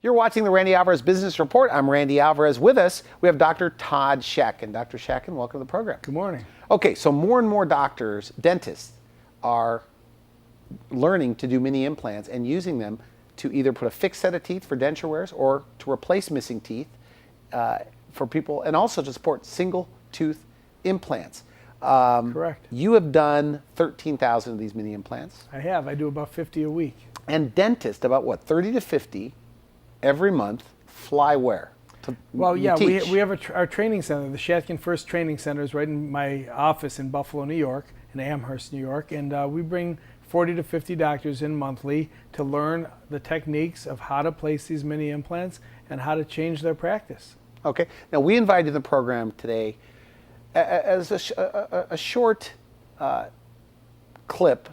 You're watching the Randy Alvarez Business Report. I'm Randy Alvarez. With us, we have Dr. Todd Shatkin. Dr. Shatkin, welcome to the program. Good morning. Okay, so more and more doctors, dentists, are learning to do mini implants and using them to either put a fixed set of teeth for denture wears or to replace missing teeth for people, and also to support single tooth implants. Correct. You have done 13,000 of these mini implants. I have. I do about 50 a week. And dentists, about what, 30 to 50 every month, fly where? Well, yeah, teach. we have our training center. The Shatkin FIRST training center is right in my office in Buffalo, New York, in Amherst, New York. And we bring 40 to 50 doctors in monthly to learn the techniques of how to place these mini implants and how to change their practice. Okay. Now, we invited you to the program today as a short clip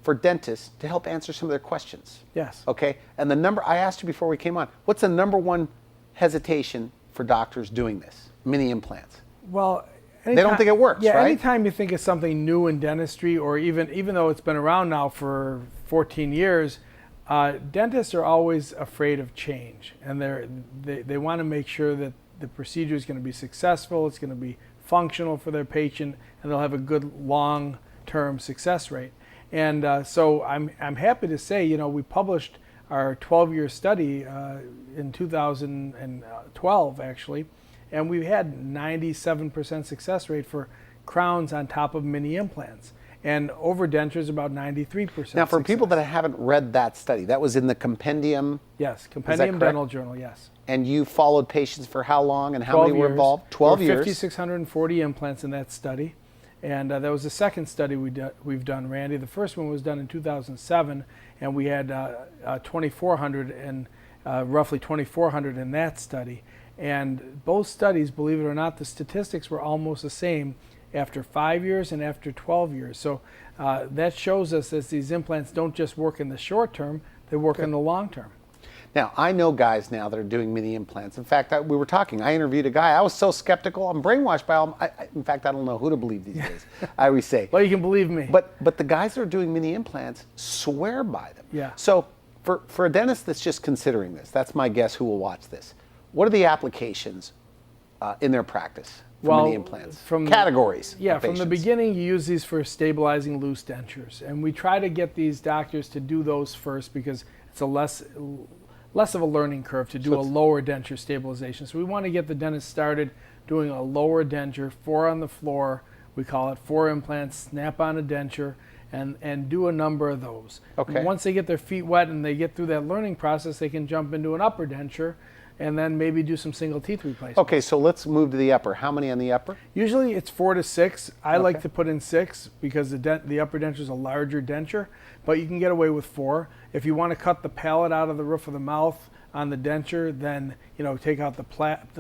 for dentists to help answer some of their questions. Yes. Okay. And the number, I asked you before we came on, what's the number one hesitation for doctors doing this, mini implants? Well, they don't think it works, yeah, right? Anytime you think of something new in dentistry, or even though it's been around now for 14 years, dentists are always afraid of change, and they want to make sure that the procedure is going to be successful, it's going to be functional for their patient, and they'll have a good long-term success rate. And so I'm happy to say, you know, we published our 12-year study in 2012, actually, and we had 97% success rate for crowns on top of mini implants, and over dentures about 93%. Now, for success. people that haven't read that study, that was in the Compendium. Yes, Compendium Dental Journal, yes. And you followed patients for how long, and how many were involved? 12 years. 5,640 implants in that study. And that was the second study we've done, Randy. The first one was done in 2007, and we had 2,400 and roughly 2,400 in that study. And both studies, believe it or not, the statistics were almost the same after 5 years and after 12 years. So that shows us that these implants don't just work in the short term, they work in the long term. Now, I know guys now that are doing mini implants. In fact, we were talking. I interviewed a guy. I was so skeptical. I'm brainwashed by all. In fact, I don't know who to believe these days. I always say. Well, you can believe me. But the guys that are doing mini implants swear by them. Yeah. So for a dentist that's just considering this, that's my guess who will watch this. What are the applications in their practice for mini implants? From categories. Yeah, from the beginning, you use these for stabilizing loose dentures, and we try to get these doctors to do those first because it's a less of a learning curve to do a lower denture stabilization. So we want to get the dentist started doing a lower denture, 4 on the floor. We call it 4 implants, snap on a denture, and do a number of those. Okay. And once they get their feet wet and they get through that learning process, they can jump into an upper denture and then maybe do some single teeth replacement. Okay, so let's move to the upper. How many on the upper? Usually it's 4 to 6. I like to put in 6 because the upper denture is a larger denture, but you can get away with 4. If you want to cut the palate out of the roof of the mouth on the denture, then take out the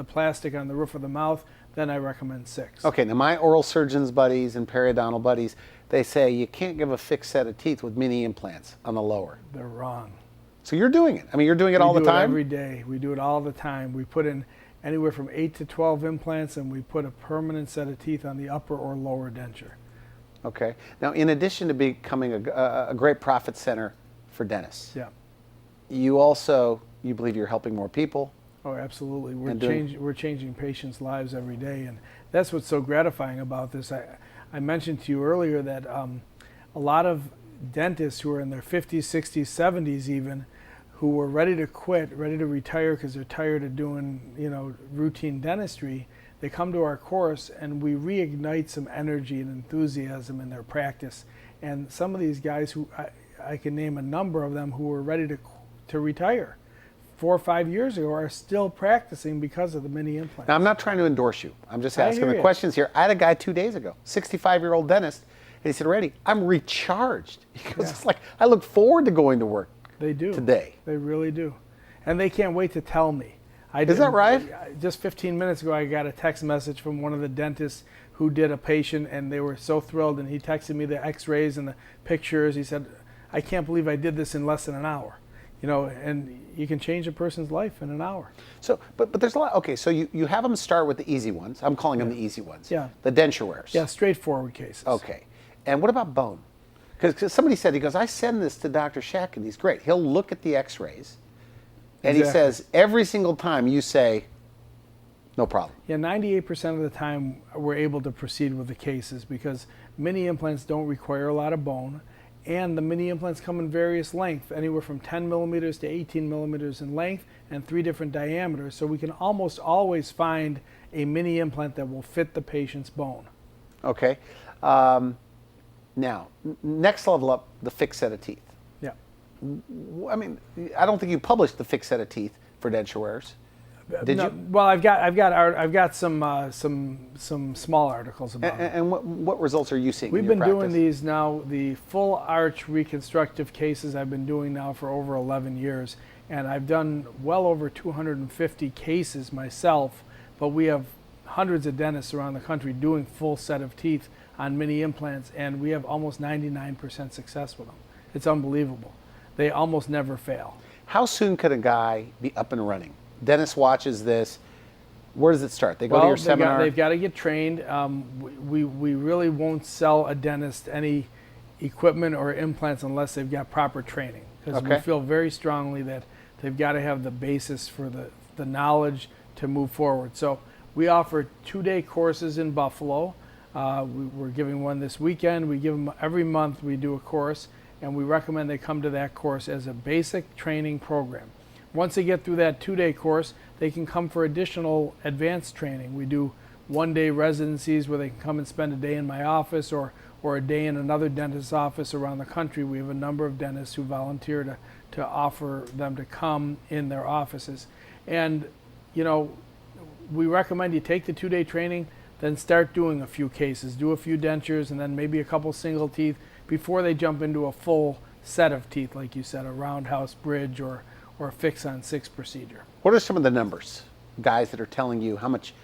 plastic on the roof of the mouth, then I recommend 6. Okay, now my oral surgeons buddies and periodontal buddies, they say you can't give a fixed set of teeth with mini implants on the lower. They're wrong. So you're doing it. I mean, you're doing it all the time? We do it every day. We do it all the time. We put in anywhere from 8 to 12 implants, and we put a permanent set of teeth on the upper or lower denture. Okay. Now, in addition to becoming a great profit center for dentists, yeah, you believe you're helping more people? Oh, absolutely. We're changing patients' lives every day, and that's what's so gratifying about this. I mentioned to you earlier that a lot of dentists who are in their 50s, 60s, 70s even, who were ready to quit, ready to retire because they're tired of doing, routine dentistry, they come to our course and we reignite some energy and enthusiasm in their practice. And some of these guys who I can name a number of them who were ready to retire 4 or 5 years ago are still practicing because of the mini implants. Now, I'm not trying to endorse you. I'm just asking the questions here. I had a guy 2 days ago, 65-year-old dentist, and he said, Randy, I'm recharged. He goes, it's like, I look forward to going to work. They do. Today. They really do. And they can't wait to tell me. Is that right? Just 15 minutes ago, I got a text message from one of the dentists who did a patient, and they were so thrilled, and he texted me the x-rays and the pictures. He said, I can't believe I did this in less than an hour. And you can change a person's life in an hour. So, but there's a lot. Okay, so you have them start with the easy ones. I'm calling them the easy ones. Yeah. The denture wears. Yeah, straightforward cases. Okay. And what about bone? Because somebody said, he goes, I send this to Dr. Shatkin. He's great. He'll look at the x-rays And he says every single time you say, no problem. Yeah, 98% of the time we're able to proceed with the cases because mini implants don't require a lot of bone, and the mini implants come in various lengths, anywhere from 10 millimeters to 18 millimeters in length and 3 different diameters. So we can almost always find a mini implant that will fit the patient's bone. Okay. Now, next level up, the fixed set of teeth. Yeah. I mean, I don't think you published the fixed set of teeth for denture wearers. Did you? Well, I've got some small articles about it. And what results are you seeing? We've in your been doing practice? these now, the full arch reconstructive cases I've been doing now for over 11 years, and I've done well over 250 cases myself, but we have hundreds of dentists around the country doing full set of teeth on mini implants, and we have almost 99% success with them. It's unbelievable. They almost never fail. How soon could a guy be up and running? Dentist watches this. Where does it start? They go to your seminar? They've got to get trained. We really won't sell a dentist any equipment or implants unless they've got proper training, because we feel very strongly that they've got to have the basis for the knowledge to move forward. So we offer 2-day courses in Buffalo. We're giving one this weekend. We give them every month. We do a course, and we recommend they come to that course as a basic training program. Once they get through that 2-day course, they can come for additional advanced training. We do 1-day residencies where they can come and spend a day in my office or a day in another dentist's office around the country. We have a number of dentists who volunteer to offer them to come in their offices. And, you know, we recommend you take the 2-day training, then start doing a few cases, do a few dentures, and then maybe a couple single teeth before they jump into a full set of teeth, like you said, a roundhouse bridge or a fix-on-6 procedure. What are some of the numbers, guys that are telling you how much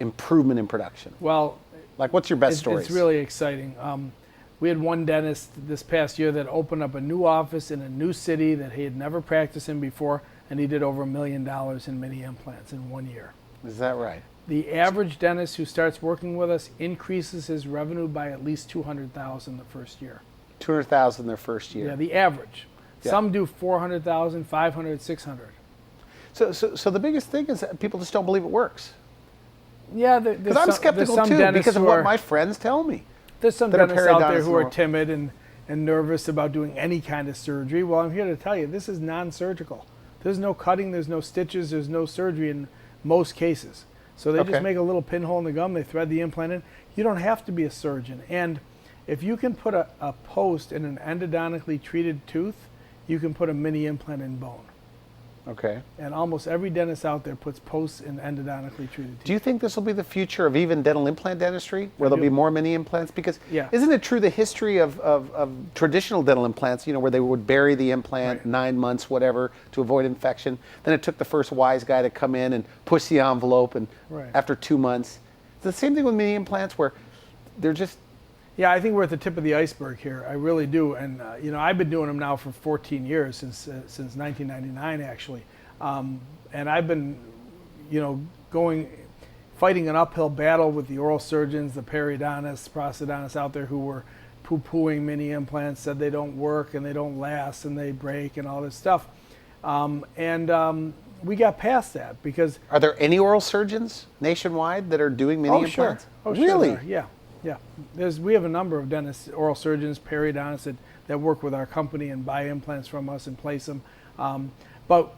improvement in production? Well, like, what's your best stories? It's really exciting. We had one dentist this past year that opened up a new office in a new city that he had never practiced in before, and he did over $1 million in mini implants in 1 year. Is that right? The average dentist who starts working with us increases his revenue by at least $200,000 the first year. $200,000 their first year. Yeah, the average. Yeah. Some do $400,000, $500,000, $600,000. So the biggest thing is that people just don't believe it works. Yeah, because I'm skeptical too, because of what my friends tell me. There's some dentists out there who are timid and nervous about doing any kind of surgery. Well, I'm here to tell you, this is non-surgical. There's no cutting, there's no stitches, there's no surgery in most cases. So they just make a little pinhole in the gum, they thread the implant in. You don't have to be a surgeon. And if you can put a post in an endodontically treated tooth, you can put a mini implant in bone. Okay. And almost every dentist out there puts posts in endodontically treated teeth. Do you think this will be the future of even dental implant dentistry, where there'll be more mini implants? Because isn't it true the history of traditional dental implants, you know, where they would bury the implant 9 months, whatever, to avoid infection? Then it took the first wise guy to come in and push the envelope, and after 2 months. It's the same thing with mini implants, where they're just... Yeah, I think we're at the tip of the iceberg here. I really do. And, you know, I've been doing them now for 14 years, since 1999, actually. And I've been, you know, fighting an uphill battle with the oral surgeons, the periodontists, prosthodontists out there who were poo-pooing mini implants, said they don't work and they don't last and they break and all this stuff. We got past that because... Are there any oral surgeons nationwide that are doing mini implants? Oh, really? Sure. Yeah. Yeah, we have a number of dentists, oral surgeons, periodontists that work with our company and buy implants from us and place them. But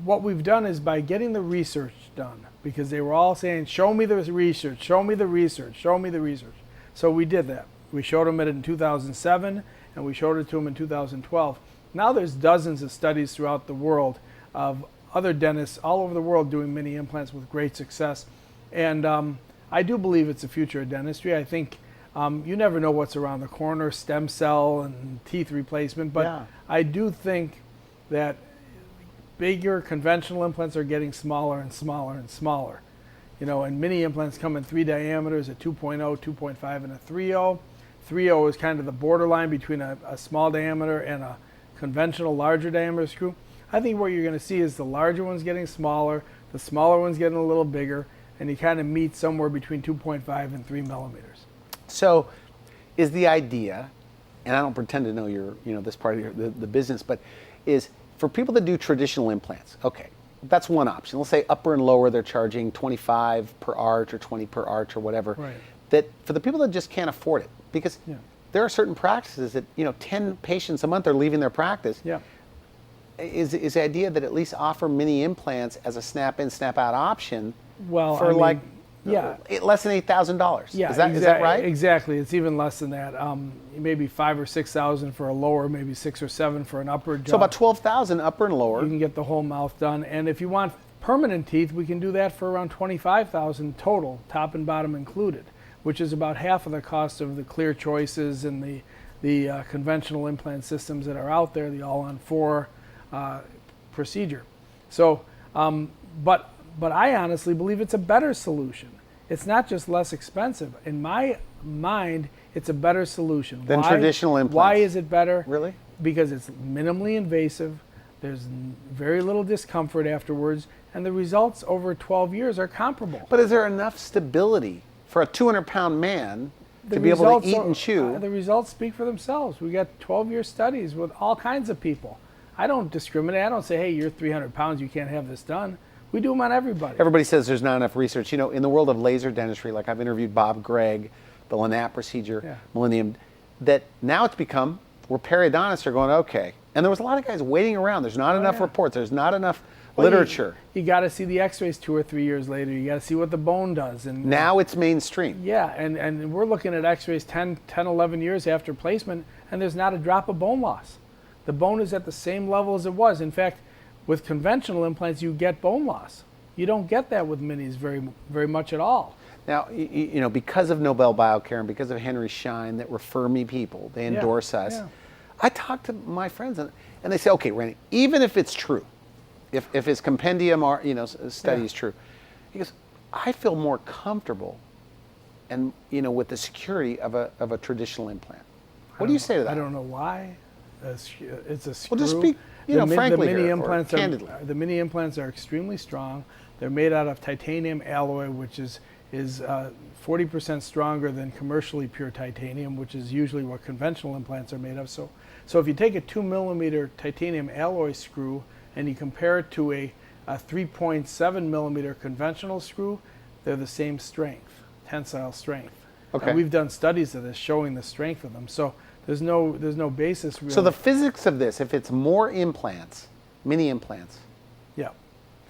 what we've done is, by getting the research done, because they were all saying, show me the research, show me the research, show me the research. So we did that. We showed them it in 2007, and we showed it to them in 2012. Now there's dozens of studies throughout the world of other dentists all over the world doing mini implants with great success. And I do believe it's the future of dentistry. I think you never know what's around the corner, stem cell and teeth replacement, but I do think that bigger conventional implants are getting smaller and smaller and smaller. You know, and mini implants come in 3 diameters, a 2.0, 2.5, and a 3.0. 3.0 is kind of the borderline between a small diameter and a conventional larger diameter screw. I think what you're going to see is the larger ones getting smaller, the smaller ones getting a little bigger, and you kind of meet somewhere between 2.5 and 3 millimeters. So is the idea, and I don't pretend to know this part of the business, but is for people that do traditional implants, okay, that's one option. Let's say upper and lower, they're charging 25 per arch or 20 per arch or whatever. Right. That for the people that just can't afford it, because there are certain practices that 10 patients a month are leaving their practice. Yeah. Is the idea that at least offer mini implants as a snap-in, snap-out option Well, for less than $8,000. Yeah, Is that right? Exactly. It's even less than that. Maybe 5,000 or 6,000 for a lower, maybe 6,000 or 7,000 for an upper jaw. So about 12,000 upper and lower. You can get the whole mouth done, and if you want permanent teeth, we can do that for around 25,000 total, top and bottom included, which is about half of the cost of the Clear Choices and the conventional implant systems that are out there, the all-on-4 procedure. So, but I honestly believe it's a better solution. It's not just less expensive. In my mind, it's a better solution. Than traditional implants. Why is it better? Really? Because it's minimally invasive. There's very little discomfort afterwards, and the results over 12 years are comparable. But is there enough stability for a 200-pound man to be able to eat and chew? The results speak for themselves. We got 12-year studies with all kinds of people. I don't discriminate. I don't say, hey, you're 300 pounds, you can't have this done. We do them on everybody. Everybody says there's not enough research. In the world of laser dentistry, like I've interviewed Bob Gregg, the Lannat procedure, Millennium, that now it's become where periodontists are going, okay. And there was a lot of guys waiting around. There's not enough reports. There's not enough literature. You got to see the x-rays 2 or 3 years later. You got to see what the bone does. And now it's mainstream. Yeah, and we're looking at x-rays 10, 11 years after placement, and there's not a drop of bone loss. The bone is at the same level as it was. In fact, with conventional implants, you get bone loss. You don't get that with minis very much at all. Now, because of Nobel Biocare and because of Henry Schein that refer me people, they endorse us. Yeah. I talk to my friends and they say, okay, Randy, even if it's true, if his compendium or study is true, he goes, I feel more comfortable and with the security of a traditional implant. What do you say to that? I don't know why. It's a screw. Well, just speak, frankly the mini here, implants or candidly. The mini implants are extremely strong. They're made out of titanium alloy, which is 40% stronger than commercially pure titanium, which is usually what conventional implants are made of. So if you take a 2mm titanium alloy screw and you compare it to a 3.7mm conventional screw, they're the same strength, tensile strength. Okay. And we've done studies of this showing the strength of them. So there's no basis really. So the physics of this, if it's more implants, mini implants.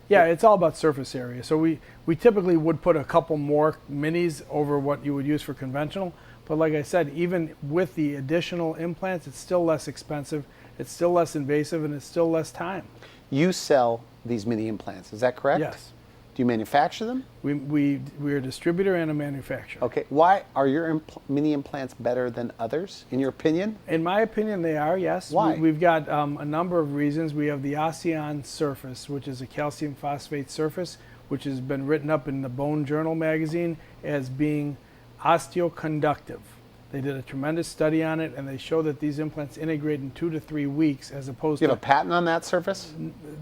Yeah, it's all about surface area. So we typically would put a couple more minis over what you would use for conventional. But like I said, even with the additional implants, it's still less expensive, it's still less invasive, and it's still less time. You sell these mini implants, is that correct? Yes. Do you manufacture them? We're a distributor and a manufacturer. Okay. Why are your mini implants better than others, in your opinion? In my opinion, they are, yes. Why? We've got a number of reasons. We have the Osteon surface, which is a calcium phosphate surface, which has been written up in the Bone Journal magazine as being osteoconductive. They did a tremendous study on it, and they show that these implants integrate in 2 to 3 weeks, as opposed to... You have a patent on that surface?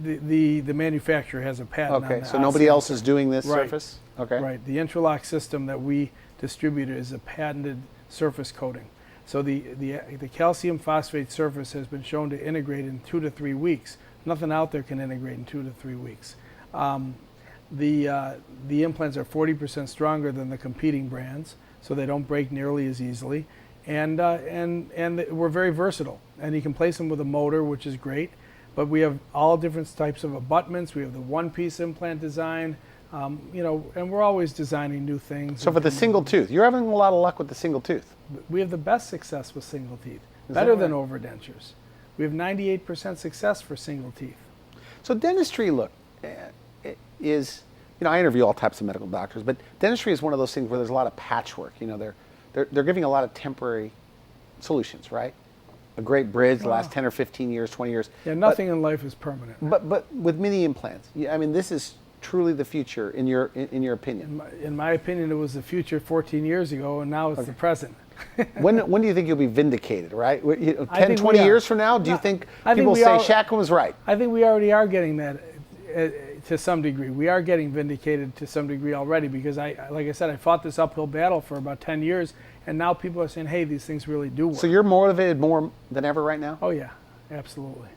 The manufacturer has a patent on that. Okay, so nobody else is doing this surface? Okay. Right. The Intralock system that we distribute is a patented surface coating. So the calcium phosphate surface has been shown to integrate in 2 to 3 weeks. Nothing out there can integrate in 2 to 3 weeks. The implants are 40% stronger than the competing brands, so they don't break nearly as easily, and we're very versatile. And you can place them with a motor, which is great. But we have all different types of abutments. We have the one-piece implant design, and we're always designing new things. So for the single tooth, you're having a lot of luck with the single tooth. We have the best success with single teeth, better than overdentures. We have 98% success for single teeth. So dentistry, look, is, I interview all types of medical doctors, but dentistry is one of those things where there's a lot of patchwork. They're giving a lot of temporary solutions, right? A great bridge, the last 10 or 15 years, 20 years. Yeah, nothing in life is permanent. But with mini implants, this is truly the future in your opinion. In my opinion, it was the future 14 years ago, and now it's the present. When do you think you'll be vindicated, right? 10, 20 years from now, do you think people say Shatkin was right? I think we already are getting that to some degree. We are getting vindicated to some degree already, because like I said, I fought this uphill battle for about 10 years, and now people are saying, hey, these things really do work. So you're motivated more than ever right now? Oh yeah, absolutely.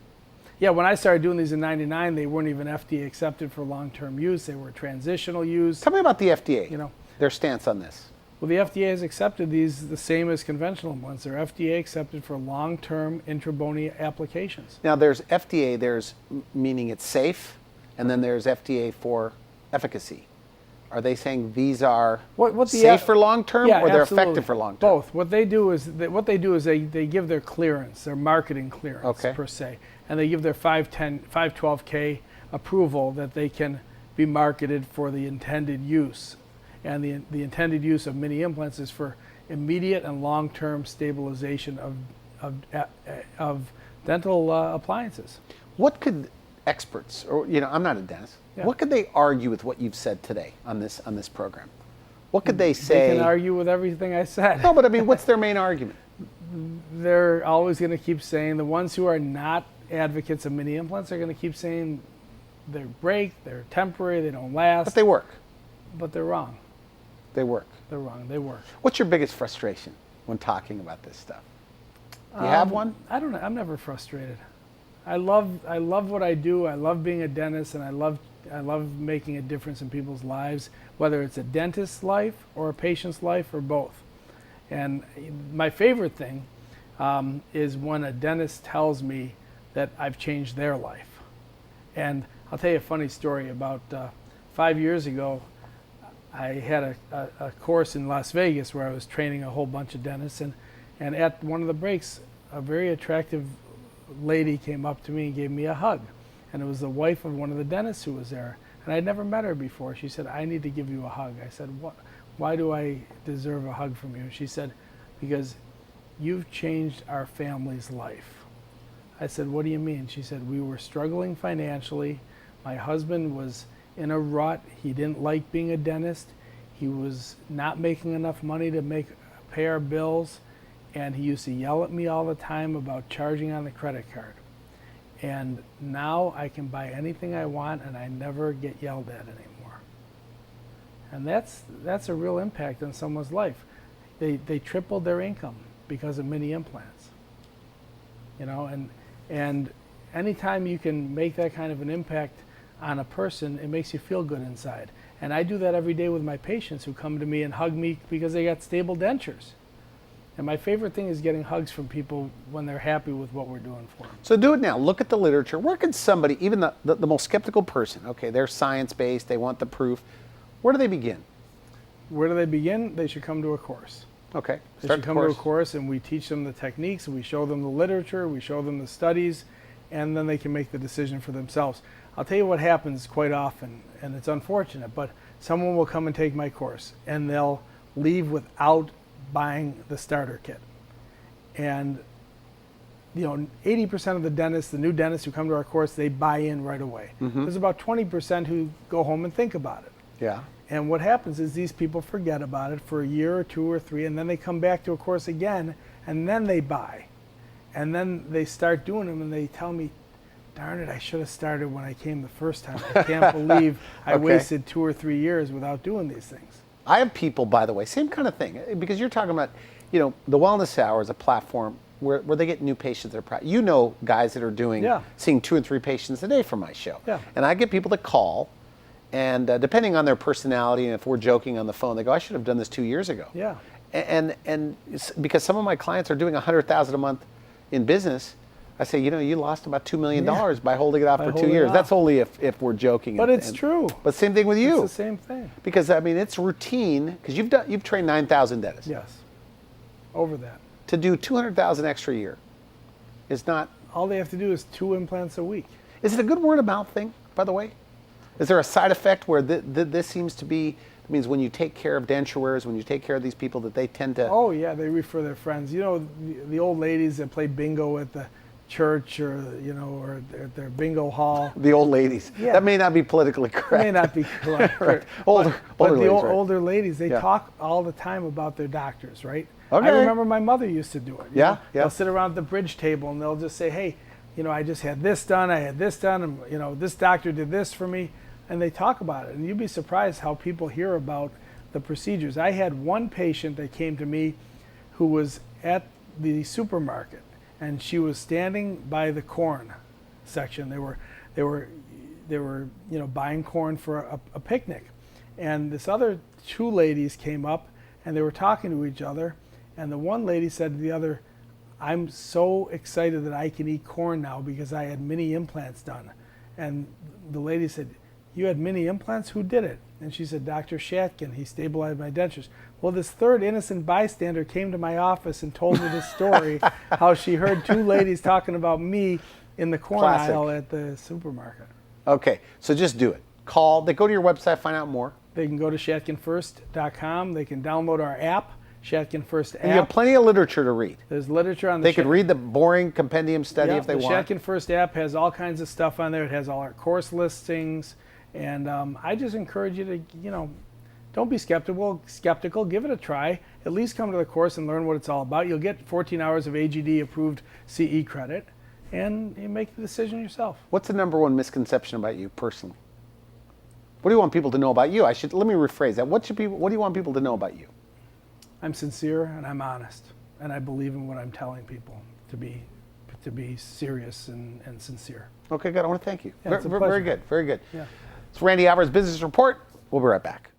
Yeah, when I started doing these in '99, they weren't even FDA accepted for long-term use. They were transitional use. Tell me about the FDA, You know, their stance on this. well, the FDA has accepted these the same as conventional ones. They're FDA accepted for long-term intrabony applications. Now, there's FDA, meaning it's safe, and then there's FDA for efficacy. Are they saying these are safe for long term, Yeah, or they're absolutely. effective for long term? Both. What they do is they give their clearance, their marketing clearance Okay. per se, and they give their 512K approval that they can be marketed for the intended use. And the intended use of mini implants is for immediate and long-term stabilization of dental appliances. What could experts, or I'm not a dentist, Yeah. what could they argue with what you've said today on this program? What could they say? They can argue with everything I said. No, but I mean, what's their main argument? They're always going to keep saying, the ones who are not advocates of mini implants are going to keep saying they break, they're temporary, they don't last. But they work. But they're wrong. They work. They're wrong. They work. What's your biggest frustration when talking about this stuff? Do you have one? I don't know. I'm never frustrated. I love what I do. I love being a dentist, and I love making a difference in people's lives, whether it's a dentist's life or a patient's life or both. And my favorite thing is when a dentist tells me that I've changed their life. And I'll tell you a funny story. About 5 years ago, I had a course in Las Vegas where I was training a whole bunch of dentists, and at one of the breaks, a very attractive lady came up to me and gave me a hug. And it was the wife of one of the dentists who was there. And I'd never met her before. She said, "I need to give you a hug." I said, "What? Why do I deserve a hug from you?" She said, "Because you've changed our family's life." I said, "What do you mean?" She said, "We were struggling financially. My husband was in a rut. He didn't like being a dentist. He was not making enough money to pay our bills. And he used to yell at me all the time about charging on the credit card. And now I can buy anything I want, and I never get yelled at anymore." And that's a real impact on someone's life. They tripled their income because of mini implants. And anytime you can make that kind of an impact on a person, it makes you feel good inside. And I do that every day with my patients who come to me and hug me because they got stable dentures. And my favorite thing is getting hugs from people when they're happy with what we're doing for them. So do it now. Look at the literature. Where can somebody, even the most skeptical person, okay, they're science-based, they want the proof, where do they begin? Where do they begin? They should come to a course. Okay. They should come to a course, and we teach them the techniques, we show them the literature, we show them the studies, and then they can make the decision for themselves. I'll tell you what happens quite often, and it's unfortunate, but someone will come and take my course, and they'll leave without buying the starter kit. And 80% of the dentists, the new dentists who come to our course, they buy in right away. Mm-hmm. There's about 20% who go home and think about it. Yeah. And what happens is these people forget about it for a year or 2 or 3, and then they come back to a course again, and then they buy. And then they start doing them, and they tell me, "Darn it, I should have started when I came the first time. I can't believe I wasted 2 or 3 years without doing these things." I have people, by the way, same kind of thing, because you're talking about, the Wellness Hour is a platform where they get new patients that are guys that are seeing 2 and 3 patients a day from my show. Yeah. And I get people that call, and depending on their personality, and if we're joking on the phone, they go, "I should have done this 2 years ago." Yeah. And because some of my clients are doing $100,000 a month in business, I say, you lost about $2 million by holding it off for 2 years. That's only if we're joking. But it's true. But same thing with you. It's the same thing. Because it's routine. Because you've trained 9,000 dentists. Yes. Over that. To do 200,000 extra a year is not. All they have to do is 2 implants a week. Is it a good word of mouth thing, by the way? Is there a side effect where this seems to be? It means when you take care of denturers, when you take care of these people, that they tend to. Oh yeah, they refer their friends. The old ladies that play bingo at the church, or at their bingo hall. The old ladies. Yeah. That may not be politically correct. It may not be correct. Right. Older ladies, right. Older ladies, they talk all the time about their doctors, right? Okay. I remember my mother used to do it. Yeah. They'll sit around at the bridge table and they'll just say, "Hey, I just had this done, I had this done, and this doctor did this for me," and they talk about it. And you'd be surprised how people hear about the procedures. I had one patient that came to me who was at the supermarket, and she was standing by the corn section. They were buying corn for a picnic, and this other two ladies came up and they were talking to each other, and the one lady said to the other, "I'm so excited that I can eat corn now because I had mini implants done." And the lady said, "You had mini implants? Who did it?" And she said, "Dr. Shatkin, he stabilized my dentures." Well, this third innocent bystander came to my office and told me this story, how she heard two ladies talking about me in the corn aisle at the supermarket. Okay, so just do it. Call, they go to your website, find out more. They can go to shatkinfirst.com. They can download our app, Shatkin First app. And you have plenty of literature to read. There's literature on the They could read the boring compendium study if they want. The Shatkin First app has all kinds of stuff on there. It has all our course listings. And I just encourage you to, don't be skeptical. Give it a try. At least come to the course and learn what it's all about. You'll get 14 hours of AGD approved CE credit, and you make the decision yourself. What's the number one misconception about you personally? What do you want people to know about you? Let me rephrase that. What do you want people to know about you? I'm sincere and I'm honest, and I believe in what I'm telling people to be serious and sincere. Okay, good. I want to thank you. Yeah, it's a pleasure. Very good. Very good. Yeah. It's Randy Alvarez Business Report. We'll be right back.